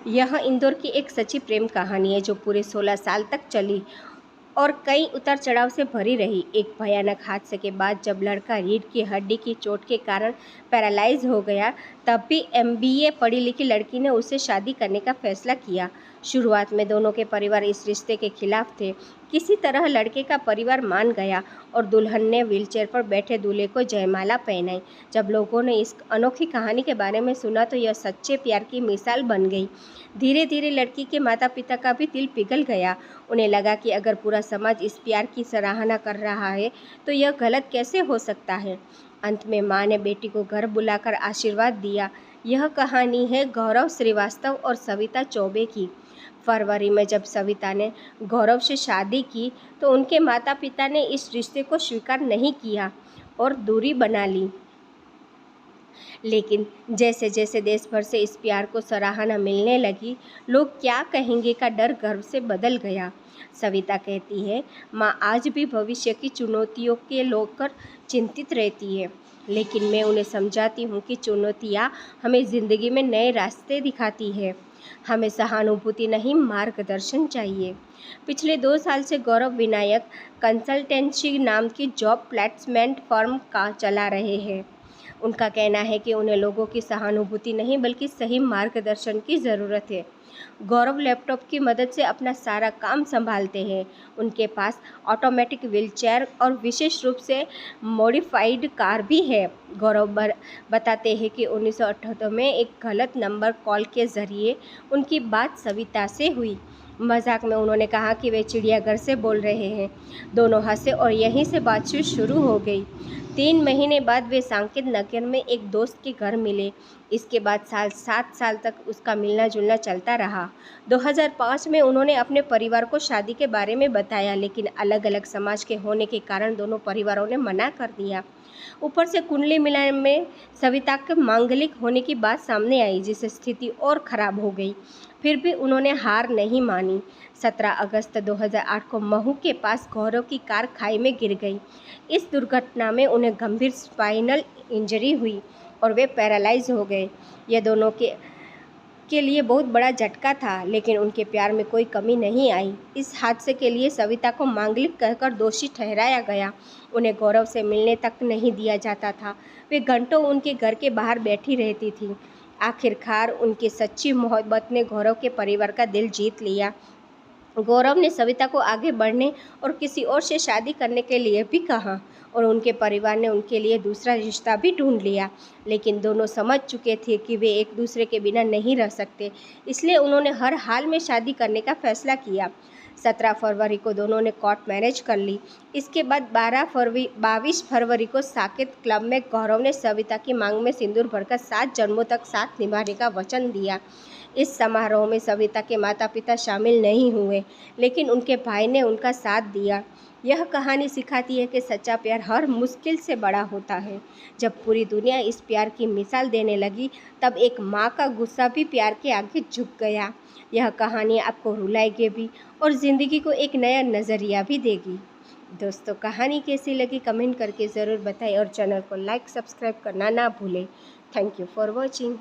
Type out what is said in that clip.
यह इंदौर की एक सच्ची प्रेम कहानी है जो पूरे 16 साल तक चली और कई उतार चढ़ाव से भरी रही। एक भयानक हादसे के बाद जब लड़का रीढ़ की हड्डी की चोट के कारण पैरालाइज हो गया, तब भी एमबीए पढ़ी लिखी लड़की ने उससे शादी करने का फैसला किया। शुरुआत में दोनों के परिवार इस रिश्ते के खिलाफ थे। किसी तरह लड़के का परिवार मान गया और दुल्हन ने व्हीलचेयर पर बैठे दूल्हे को जयमाला पहनाई। जब लोगों ने इस अनोखी कहानी के बारे में सुना तो यह सच्चे प्यार की मिसाल बन गई। धीरे धीरे लड़की के माता पिता का भी दिल पिघल गया। उन्हें लगा कि अगर पूरा समाज इस प्यार की सराहना कर रहा है तो यह गलत कैसे हो सकता है। अंत में माँ ने बेटी को घर बुलाकर आशीर्वाद दिया। यह कहानी है गौरव श्रीवास्तव और सविता चौबे की। फरवरी में जब सविता ने गौरव से शादी की तो उनके माता पिता ने इस रिश्ते को स्वीकार नहीं किया और दूरी बना ली। लेकिन जैसे जैसे देश भर से इस प्यार को सराहना मिलने लगी, लोग क्या कहेंगे का डर गर्व से बदल गया। सविता कहती है, माँ आज भी भविष्य की चुनौतियों के लेकर चिंतित रहती है, लेकिन मैं उन्हें समझाती हूँ कि चुनौतियाँ हमें ज़िंदगी में नए रास्ते दिखाती है। हमें सहानुभूति नहीं, मार्गदर्शन चाहिए। पिछले 2 साल से गौरव विनायक कंसल्टेंसी नाम की जॉब प्लेसमेंट फर्म का चला रहे हैं। उनका कहना है कि उन्हें लोगों की सहानुभूति नहीं बल्कि सही मार्गदर्शन की ज़रूरत है। गौरव लैपटॉप की मदद से अपना सारा काम संभालते हैं। उनके पास ऑटोमेटिक व्हीलचेयर और विशेष रूप से मॉडिफाइड कार भी है। गौरव बताते हैं कि 1978 में एक गलत नंबर कॉल के ज़रिए उनकी बात सविता से हुई। मजाक में उन्होंने कहा कि वे चिड़ियाघर से बोल रहे हैं। दोनों हंसे और यहीं से बातचीत शुरू हो गई। 3 महीने बाद वे सांकेत नगर में एक दोस्त के घर मिले। इसके बाद 7 साल तक उसका मिलना जुलना चलता रहा। 2005 में उन्होंने अपने परिवार को शादी के बारे में बताया, लेकिन अलग अलग समाज के होने के कारण दोनों परिवारों ने मना कर दिया। ऊपर से कुंडली मिलान में सविता के मांगलिक होने की बात सामने आई, जिससे स्थिति और खराब हो गई। फिर भी उन्होंने हार नहीं मानी। 17 अगस्त 2008 को महू के पास गौरव की कार खाई में गिर गई। इस दुर्घटना में उन्हें गंभीर स्पाइनल इंजरी हुई और वे पैरालाइज हो गए। यह दोनों के लिए बहुत बड़ा झटका था, लेकिन उनके प्यार में कोई कमी नहीं आई। इस हादसे के लिए सविता को मांगलिक कहकर दोषी ठहराया गया। उन्हें गौरव से मिलने तक नहीं दिया जाता था। वे घंटों उनके घर के बाहर बैठी रहती थी। आखिरकार उनकी सच्ची मोहब्बत ने गौरव के परिवार का दिल जीत लिया। गौरव ने सविता को आगे बढ़ने और किसी और से शादी करने के लिए भी कहा और उनके परिवार ने उनके लिए दूसरा रिश्ता भी ढूंढ लिया। लेकिन दोनों समझ चुके थे कि वे एक दूसरे के बिना नहीं रह सकते, इसलिए उन्होंने हर हाल में शादी करने का फैसला किया। 17 फरवरी को दोनों ने कोर्ट मैरिज कर ली। इसके बाद 22 फरवरी को साकेत क्लब में गौरव ने सविता की मांग में सिंदूर भरकर 7 जन्मों तक साथ निभाने का वचन दिया। इस समारोह में सविता के माता पिता शामिल नहीं हुए, लेकिन उनके भाई ने उनका साथ दिया। यह कहानी सिखाती है कि सच्चा प्यार हर मुश्किल से बड़ा होता है। जब पूरी दुनिया इस प्यार की मिसाल देने लगी, तब एक माँ का गुस्सा भी प्यार के आगे झुक गया। यह कहानी आपको रुलाएगी भी और ज़िंदगी को एक नया नज़रिया भी देगी। दोस्तों, कहानी कैसी लगी कमेंट करके ज़रूर बताएं और चैनल को लाइक सब्सक्राइब करना ना भूलें। Thank you for watching.